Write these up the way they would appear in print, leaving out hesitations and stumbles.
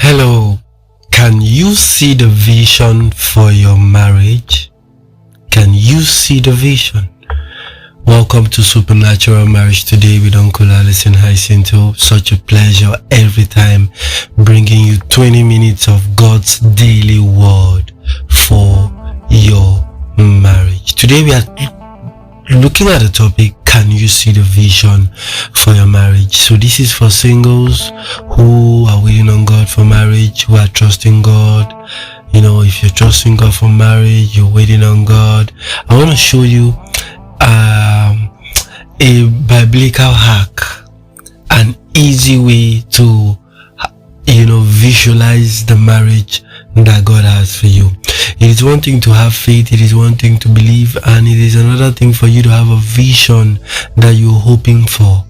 Hello, can you see the vision for your marriage? Can you see the vision? Welcome to Supernatural Marriage Today with Uncle Alison Hyacinto. Such a pleasure every time bringing you 20 minutes of God's daily word for your marriage. Today we are looking at the topic, can you see the vision for your marriage? So this is for singles who are waiting on God for marriage, who are trusting God. You know, if you're trusting God for marriage, you're waiting on God. I want to show you a biblical hack, an easy way to visualize the marriage that God has for you. It is one thing to have faith, it is one thing to believe, and it is another thing for you to have a vision that you're hoping for.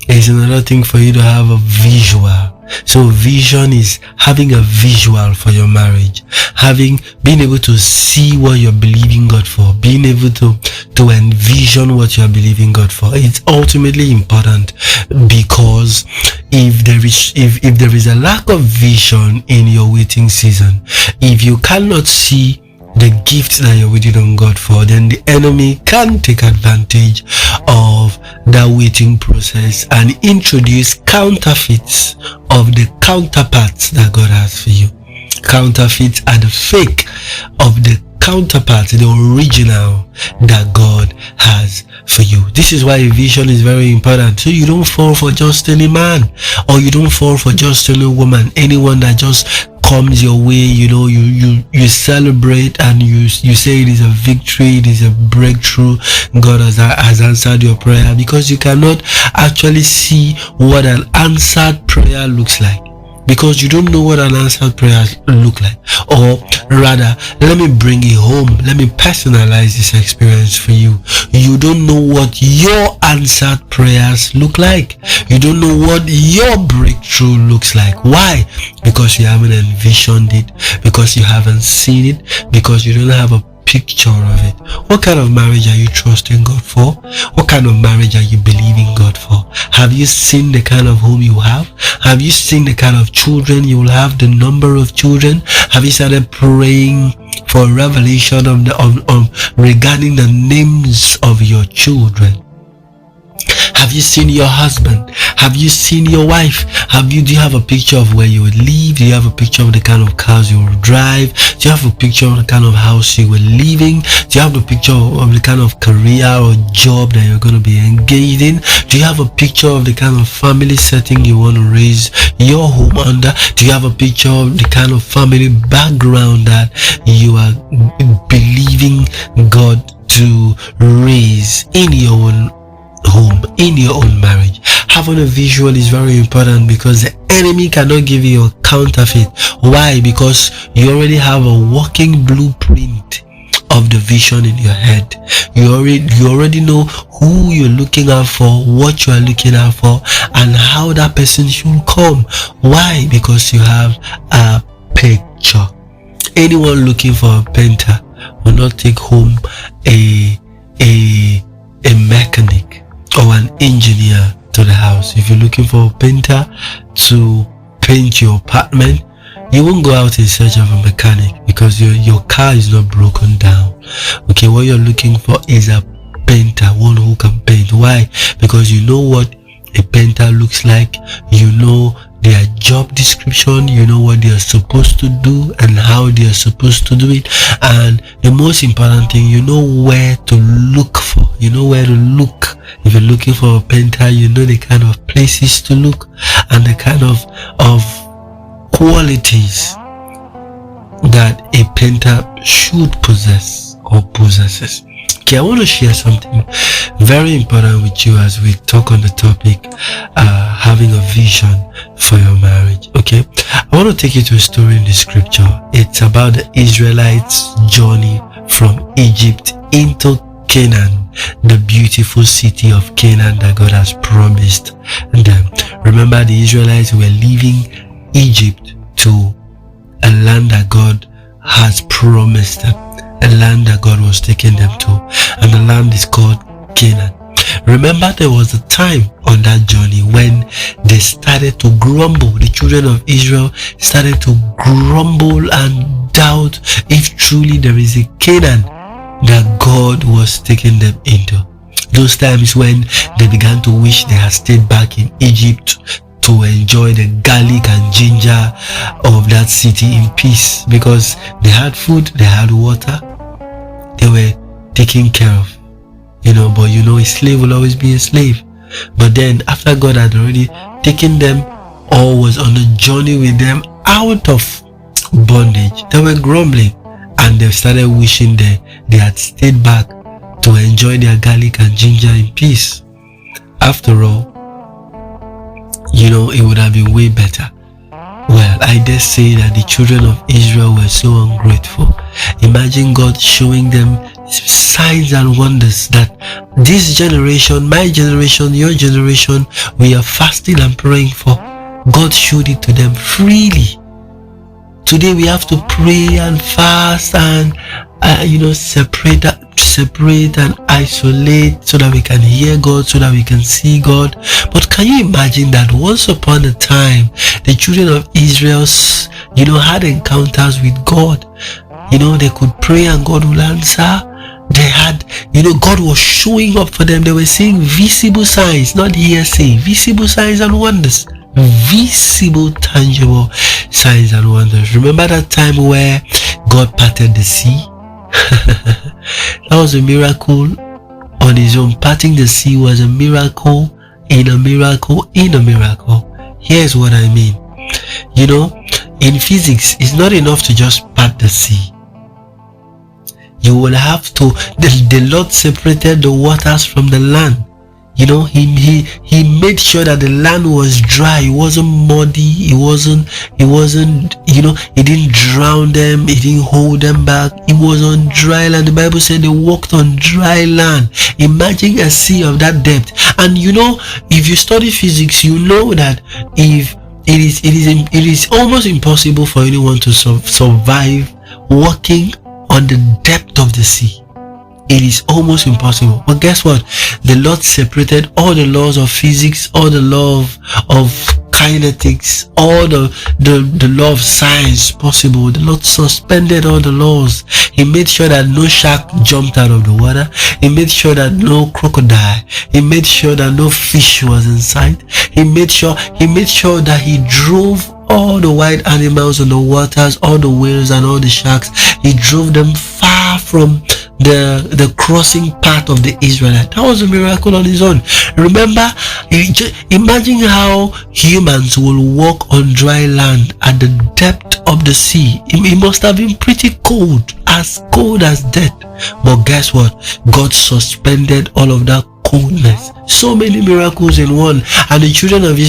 It is another thing for you to have a visual. So vision is having a visual for your marriage, being able to see what you're believing God for, being able to envision what you're believing God for. It's ultimately important, because if there is a lack of vision in your waiting season, if you cannot see the gift that you're waiting on God for, then the enemy can take advantage of that waiting process and introduce counterfeits of the counterparts that God has for you. Counterfeits are the fake of the counterpart, the original that God has for you. This is why vision is very important, so you don't fall for just any man, or you don't fall for just any woman, anyone that just comes your way. You celebrate and you say it is a victory, it is a breakthrough. God has answered your prayer, because you cannot actually see what an answered prayer looks like, because you don't know what an answered prayer look like. Or rather, let me bring it home, let me personalize this experience for you. You don't know what your answered prayers look like. You don't know what your breakthrough looks like. Why? Because you haven't envisioned it, because you haven't seen it, because you don't have a picture of it. What kind of marriage are you trusting God for? What kind of marriage are you believing God for? Have you seen the kind of home you have? Have you seen the kind of children you will have, the number of children? Have you started praying for revelation regarding the names of your children? Have you seen your husband? Have you seen your wife? Do you have a picture of where you would live? Do you have a picture of the kind of cars you will drive? Do you have a picture of the kind of house you will live in? Do you have a picture of the kind of career or job that you're going to be engaged in? Do you have a picture of the kind of family setting you want to raise your home under? Do you have a picture of the kind of family background that you are believing God to raise in your own home, in your own marriage? Having a visual is very important, because the enemy cannot give you a counterfeit. Why? Because you already have a working blueprint of the vision in your head. You already know who you're looking out for, what you are looking out for, and how that person should come. Why? Because you have a picture. Anyone looking for a painter will not take home a mechanic or an engineer to the house. If you're looking for a painter to paint your apartment, you won't go out in search of a mechanic, because your car is not broken down. Okay, what you're looking for is a painter, one who can paint. Why? Because you know what a painter looks like, you know their job description, you know what they are supposed to do and how they are supposed to do it, and the most important thing, you know where to look for. You know where to look. If you're looking for a painter, you know the kind of places to look and the kind of qualities that a painter should possess or possesses. Okay, I want to share something very important with you as we talk on the topic, having a vision for your marriage. Okay, I want to take you to a story in the scripture. It's about the Israelites' journey from Egypt into Canaan, the beautiful city of Canaan that God has promised them. Remember, the Israelites were leaving Egypt to a land that God has promised them, a land that God was taking them to, and the land is called Canaan. Remember, there was a time on that journey when the they started to grumble. The children of Israel started to grumble and doubt if truly there is a Canaan that God was taking them into. Those times when they began to wish they had stayed back in Egypt to enjoy the garlic and ginger of that city in peace, because they had food, they had water, they were taken care of. But a slave will always be a slave. But then after God had already taken them or was on a journey with them out of bondage, they were grumbling and they started wishing they had stayed back to enjoy their garlic and ginger in peace. After all, it would have been way better. Well, I dare say that the children of Israel were so ungrateful. Imagine God showing them signs and wonders that this generation, my generation, your generation, we are fasting and praying for. God showed it to them freely. Today we have to pray and fast and separate and isolate so that we can hear God, so that we can see God. But can you imagine that once upon a time the children of Israel had encounters with God? They could pray and God will answer. They had, God was showing up for them. They were seeing visible signs, not hearsay, visible signs and wonders. Visible, tangible signs and wonders. Remember that time where God parted the sea? That was a miracle on his own. Parting the sea was a miracle in a miracle in a miracle. Here's what I mean. In physics, it's not enough to just part the sea. You will have to, the Lord separated the waters from the land. He made sure that the land was dry. It wasn't muddy. It wasn't, it didn't drown them. It didn't hold them back. It was on dry land. The Bible said they walked on dry land. Imagine a sea of that depth. And if you study physics, you know that if it is almost impossible for anyone to survive walking on the depth of the sea. It is almost impossible. But guess what? The Lord separated all the laws of physics, all the law of kinetics, all the law of science possible. The Lord suspended all the laws. He made sure that no shark jumped out of the water. He made sure that no crocodile. He made sure that no fish was in sight. He made sure that he drove all the wild animals on the waters, all the whales and all the sharks. He drove them far from the crossing path of the Israelites. That was a miracle on his own. Remember, imagine how humans will walk on dry land at the depth of the sea. It must have been pretty cold as death. But guess what? God suspended all of that coldness. So many miracles in one. And the children of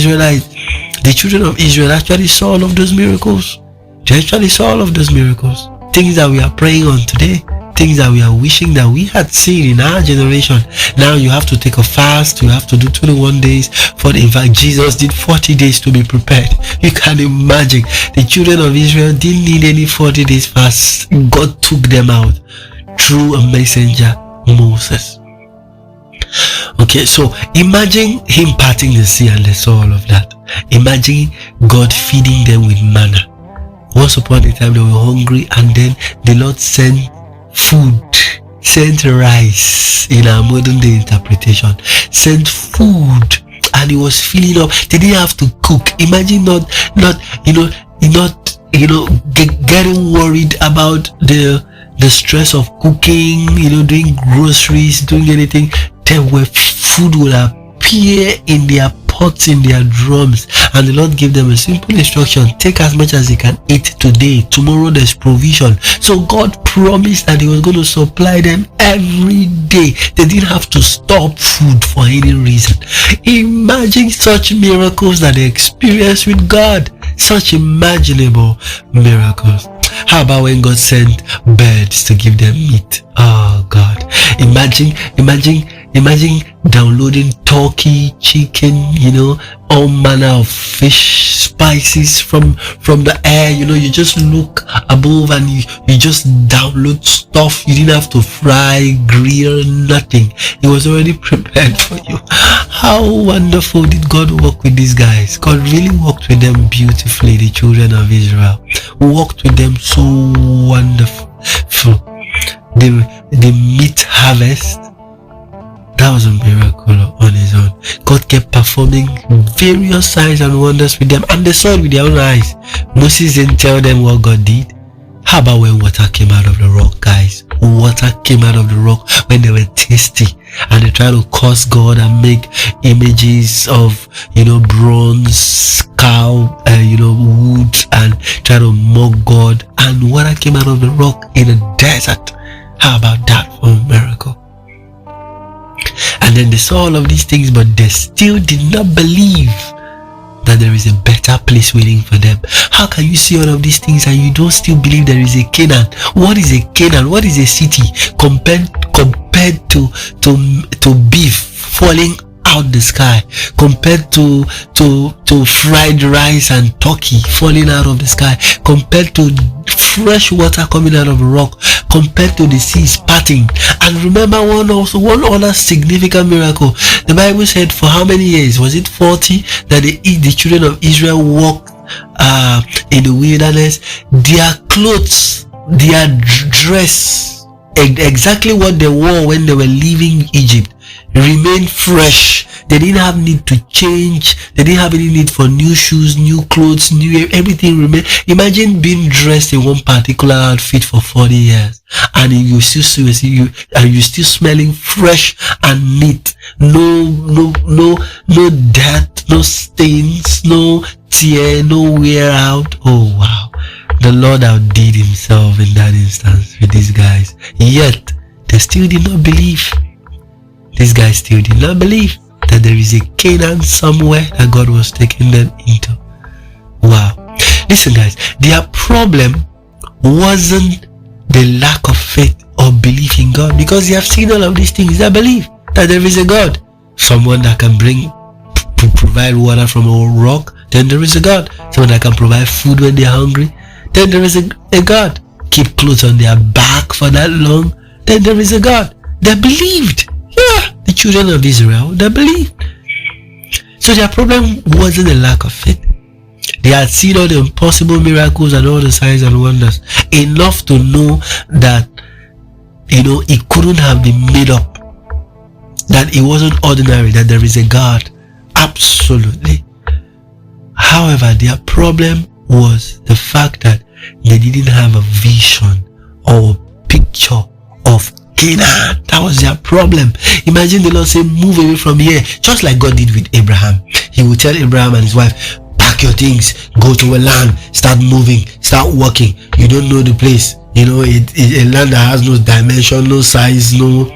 Israel actually saw all of those miracles. They actually saw all of those miracles. Things that we are praying on today, things that we are wishing that we had seen in our generation. Now you have to take a fast. You have to do 21 days. In fact, Jesus did 40 days to be prepared. You can imagine. The children of Israel didn't need any 40 days fast. God took them out through a messenger, Moses. Okay, so imagine him parting the sea and they saw all of that. Imagine God feeding them with manna. Once upon a time they were hungry, and then the Lord sent food, sent rice in our modern day interpretation, sent food, and it was filling up. They didn't have to cook. Imagine not getting worried about the stress of cooking, doing groceries, doing anything. Food will appear in their pots, in their drums, and the Lord gave them a simple instruction: take as much as you can eat today. Tomorrow there's provision. So God promised that he was going to supply them every day. They didn't have to stop food for any reason. Imagine such miracles that they experienced with God. Such imaginable miracles. How about when God sent birds to give them meat? Oh God. Imagine Imagine downloading turkey, chicken, all manner of fish, spices from the air. You just look above and you just download stuff. You didn't have to fry, grill, nothing. It was already prepared for you. How wonderful did God work with these guys? God really worked with them beautifully, the children of Israel. Worked with them so wonderful. The meat harvest, that was a miracle on his own. God kept performing various signs and wonders with them, and they saw it with their own eyes. Moses didn't tell them what God did. How about when water came out of the rock, guys? Water came out of the rock when they were thirsty, and they tried to curse God and make images of bronze, cow, wood, and try to mock God, and water came out of the rock in a desert. How about that for a miracle? And then they saw all of these things, but they still did not believe that there is a better place waiting for them. How can you see all of these things and you don't still believe there is a Canaan? What is a Canaan? What is a city compared to beef falling out the sky, compared to fried rice and turkey falling out of the sky, compared to fresh water coming out of a rock, compared to the seas parting? And remember one other significant miracle. The Bible said, for how many years? Was it 40 that the children of Israel walked in the wilderness? Their clothes, their dress, exactly what they wore when they were leaving Egypt, remained fresh. They didn't have need to change. They didn't have any need for new shoes, new clothes, everything remained. Imagine being dressed in one particular outfit for 40 years, and you're still smelling fresh and neat. No dirt, no stains, no tear, no wear out. Oh wow, the Lord outdid himself in that instance with these guys. Yet they still did not believe. These guys still did not believe that there is a Canaan somewhere that God was taking them into. Wow. Listen, guys, their problem wasn't the lack of faith or belief in God, because they have seen all of these things. They believe that there is a God, someone that can provide water from a rock. Then there is a God, someone that can provide food when they are hungry. Then there is a God, keep clothes on their back for that long. Then there is a God. They believed. Yeah, the children of Israel, they believed. So their problem wasn't a lack of faith. They had seen all the impossible miracles and all the signs and wonders, enough to know that it couldn't have been made up, that it wasn't ordinary, that there is a God. Absolutely. However, their problem was the fact that they didn't have a vision or a picture of Canaan. That was their problem. Imagine the Lord say, move away from here, just like God did with Abraham. He would tell Abraham and his wife, pack your things, go to a land, start moving, start walking. You don't know the place. It's a land that has no dimension, no size, no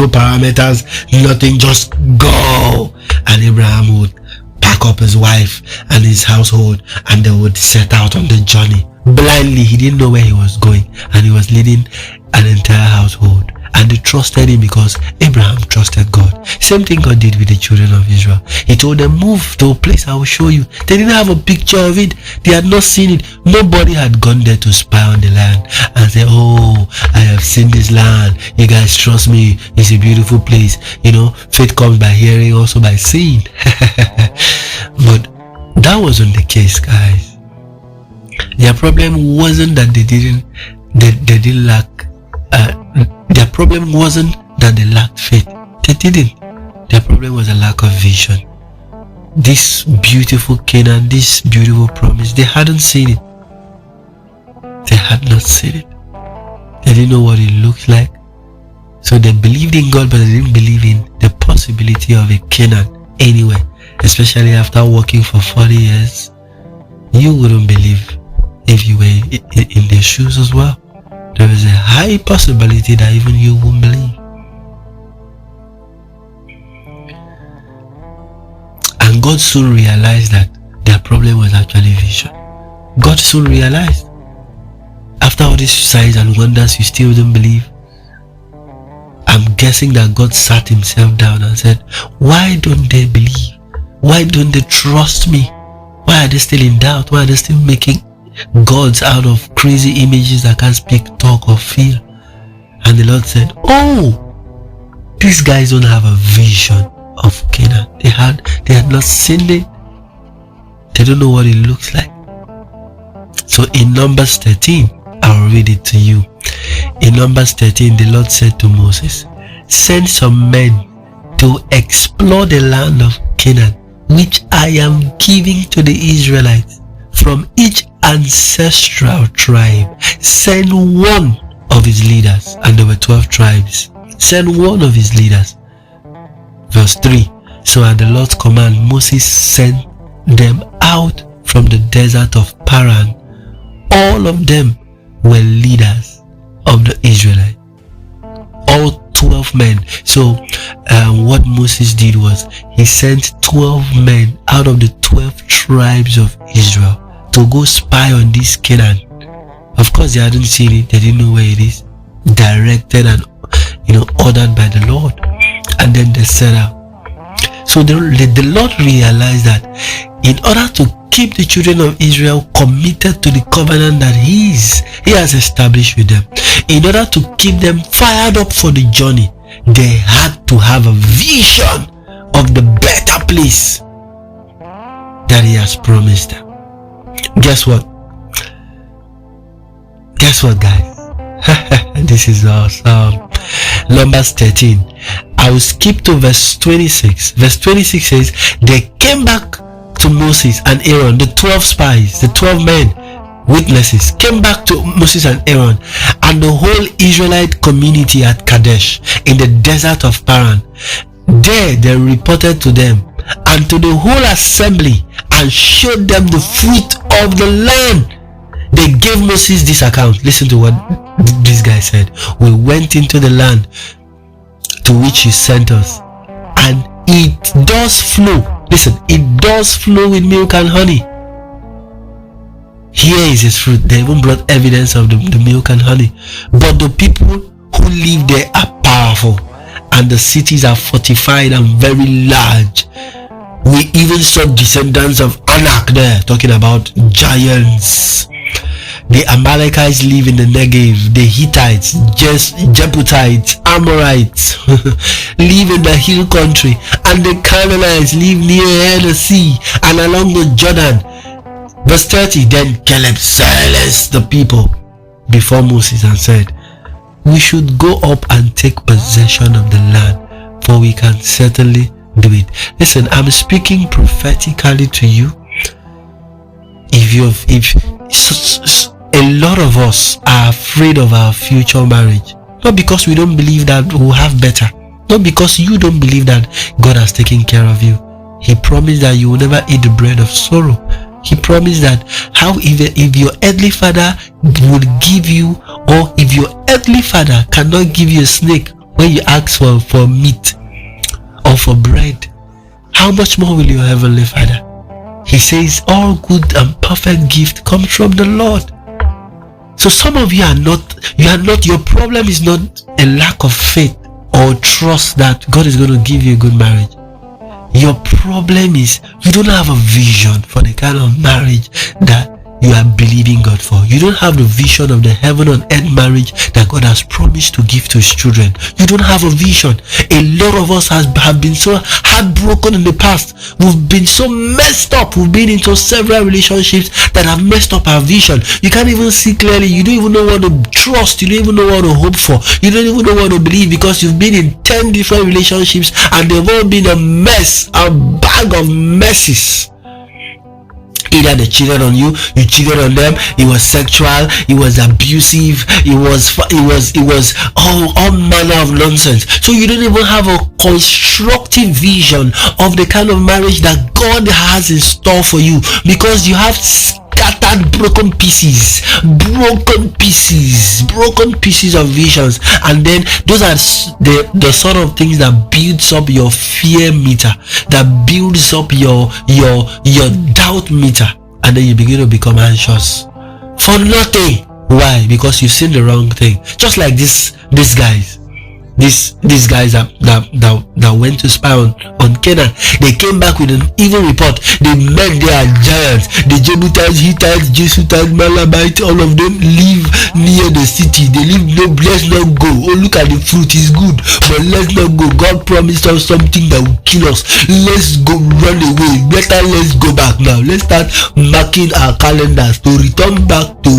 parameters, nothing. Just go. And Abraham would pack up his wife and his household, and they would set out on the journey blindly. He didn't know where he was going, and he was leading an entire household. And they trusted him because Abraham trusted God. Same thing God did with the children of Israel. He told them, move to a place I will show you. They didn't have a picture of it. They had not seen it. Nobody had gone there to spy on the land and say, oh, I have seen this land. You guys trust me. It's a beautiful place. Faith comes by hearing, also by seeing. But that wasn't the case, guys. Their problem wasn't that they didn't lack. Their problem wasn't that they lacked faith. They didn't. Their problem was a lack of vision. This beautiful Canaan, this beautiful promise, they hadn't seen it. They had not seen it. They didn't know what it looked like. So they believed in God, but they didn't believe in the possibility of a Canaan anywhere. Especially after working for 40 years. You wouldn't believe if you were in their shoes as well. There is a high possibility that even you won't believe. And God soon realized that their problem was actually vision. God soon realized. After all these signs and wonders, you still don't believe. I'm guessing that God sat himself down and said, why don't they believe? Why don't they trust me? Why are they still in doubt? Why are they still making gods out of crazy images that can't speak, talk, or feel? And the Lord said, oh, these guys don't have a vision of Canaan. They had not seen it. They don't know what it looks like. So in Numbers 13, I'll read it to you. In Numbers 13, the Lord said to Moses, send some men to explore the land of Canaan, which I am giving to the Israelites. From each ancestral tribe, send one of his leaders. And there were 12 tribes. Send one of his leaders. Verse 3. So at the Lord's command, Moses sent them out from the desert of Paran. All of them were leaders of the Israelites. All 12 men. So what Moses did was he sent 12 men out of the 12 tribes of Israel to go spy on this Canaan. Of course, they hadn't seen it. They didn't know where it is. Directed and ordered by the Lord. And then they set out. So the Lord realized that in order to keep the children of Israel committed to the covenant that He has established with them, in order to keep them fired up for the journey, they had to have a vision of the better place that He has promised them. Guess what? Guys? This is awesome. Numbers 13. I will skip to verse 26. Verse 26 says, they came back to Moses and Aaron, the 12 spies, the 12 men, witnesses, came back to Moses and Aaron and the whole Israelite community at Kadesh in the desert of Paran. There they reported to them and to the whole assembly and showed them the fruit of the land. They gave Moses this account. Listen to what this guy said. We went into the land to which He sent us, and it does flow. Listen, it does flow with milk and honey. Here is His fruit. They even brought evidence of the milk and honey. But the people who live there are powerful, and the cities are fortified and very large. We even saw descendants of Anak there, talking about giants. The Amalekites live in the Negev. The Hittites, Jebusites, Amorites live in the hill country, and the Canaanites live near the sea and along the Jordan. Verse 30. Then Caleb silenced the people before Moses and said, we should go up and take possession of the land, for we can certainly do it. Listen, I'm speaking prophetically to you. A lot of us are afraid of our future marriage, not because we don't believe that we'll have better, not because you don't believe that God has taken care of you. He promised that you will never eat the bread of sorrow. He promised that if your earthly father would give you, or if your earthly father cannot give you a snake when you ask for meat or for bread, how much more will your heavenly Father? He says all good and perfect gift comes from the Lord. So some of you are not, your problem is not a lack of faith or trust that God is going to give you a good marriage. Your problem is you don't have a vision for the kind of marriage that you are believing God for. You don't have the vision of the heaven on earth marriage that God has promised to give to His children. You don't have a vision. A lot of us have been so heartbroken in the past. We've been so messed up. We've been into several relationships that have messed up our vision. You can't even see clearly. You don't even know what to trust. You don't even know what to hope for. You don't even know what to believe, because you've been in 10 different relationships and they've all been a mess, a bag of messes. Either they cheated on you, you cheated on them. It was sexual, it was abusive, it was all manner of nonsense. So you don't even have a constructive vision of the kind of marriage that God has in store for you, because you have scattered broken pieces of visions. And then those are the sort of things that builds up your fear meter, that builds up your doubt meter, and then you begin to become anxious for nothing. Why? Because you've seen the wrong thing. Just like these guys, These guys that went to spy on Canaan, they came back with an evil report. They met their giants, the Jebusites, Hittites, Jesuitites, Malabites, all of them live near the city. They live, no, let's not go. Oh, look at the fruit, is good, but let's not go. God promised us something that will kill us. Let's go, run away. Better let's go back now. Let's start marking our calendars to return back to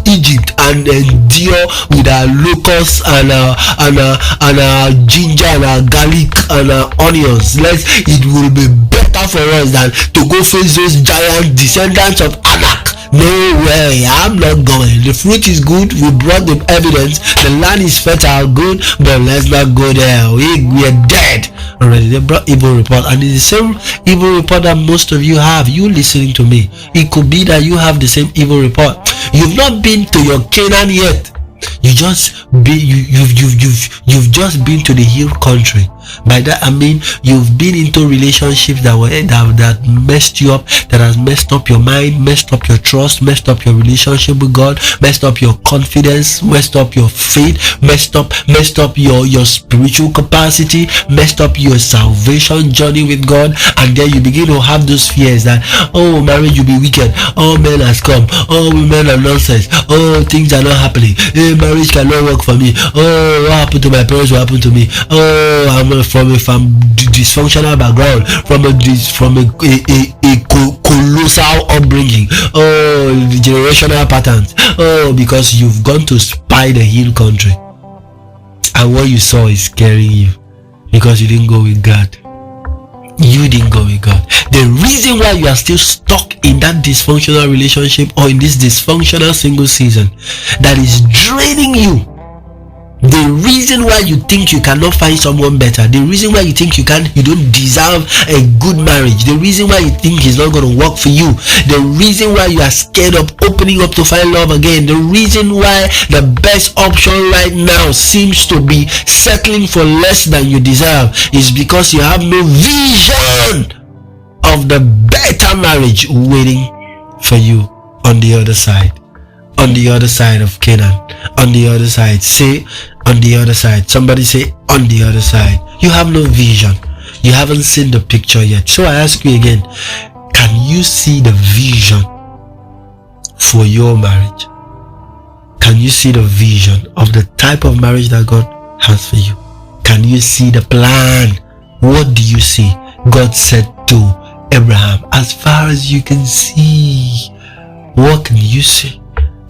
Egypt and endure with our locusts and our ginger and our garlic and our onions. It will be better for us than to go face those giant descendants of Anak. No way, I'm not going. The fruit is good, we brought the evidence, the land is fertile, good, but let's not go there. We are dead already. They brought evil report, and it's the same evil report that most of you have. You listening to me, it could be that you have the same evil report. You've not been to your Canaan yet. You've just been to the hill country. By that I mean you've been into relationships that messed you up, that has messed up your mind, messed up your trust, messed up your relationship with God, messed up your confidence, messed up your faith, messed up your spiritual capacity, messed up your salvation journey with God. And then you begin to have those fears that, oh, marriage will be wicked, oh, men has come, oh, women are nonsense, oh, things are not happening, marriage cannot work for me, oh, what happened to my parents, what happened to me, oh, I'm from a dysfunctional background, from a colossal upbringing, oh, the generational patterns, oh, because you've gone to spy the hill country and what you saw is scaring you because you didn't go with God. You didn't go with God. The reason why you are still stuck in that dysfunctional relationship or in this dysfunctional single season that is draining you, the reason why you think you cannot find someone better, the reason why you think you don't deserve a good marriage, the reason why you think it's not going to work for you, the reason why you are scared of opening up to find love again, the reason why the best option right now seems to be settling for less than you deserve is because you have no vision of the better marriage waiting for you on the other side. On the other side of Canaan, on the other side. Say on the other side. Somebody say on the other side. You have no vision. You haven't seen the picture yet. So I ask you again, can you see the vision for your marriage? Can you see the vision of the type of marriage that God has for you? Can you see the plan? What do you see? God said to Abraham, as far as you can see. What can you see?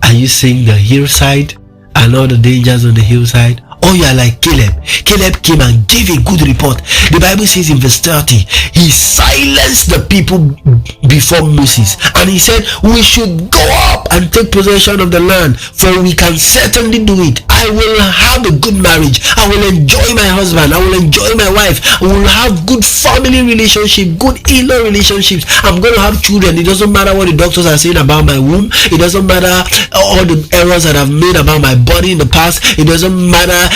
Are you seeing the hillside and all the dangers on the hillside? Or you are like Caleb. Caleb came and gave a good report. The Bible says in verse 30, he silenced the people before Moses, and he said, we should go up and take possession of the land, for we can certainly do it. I will have a good marriage. I will enjoy my husband. I will enjoy my wife. I will have good family relationship, good in-law relationships. I'm going to have children. It doesn't matter what the doctors are saying about my womb. It doesn't matter all the errors that I've made about my body in the past. It doesn't matter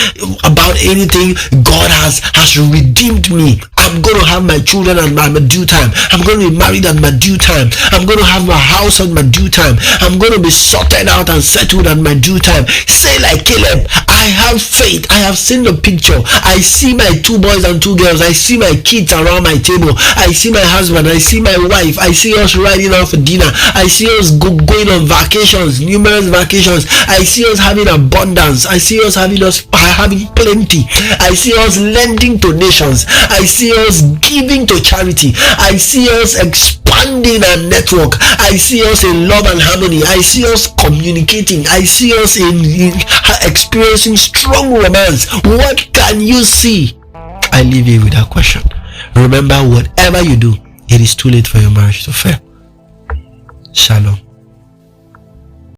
about anything. God has redeemed me. I'm going to have my children at my due time. I'm going to be married at my due time. I'm going to have my house at my due time. I'm going to be sorted out and settled at my due time. Say like Caleb, I have faith. I have seen the picture. I see my 2 boys and 2 girls. I see my kids around my table. I see my husband. I see my wife. I see us riding out for dinner. I see us going on vacations, numerous vacations. I see us having abundance. I see us having plenty. I see us lending to nations. I see us giving to charity. I see us expanding our network. I see us in love and harmony. I see us communicating. I see us in experiencing strong romance. What can you see? I leave you with that question. Remember, whatever you do, it is too late for your marriage to fail. Shalom.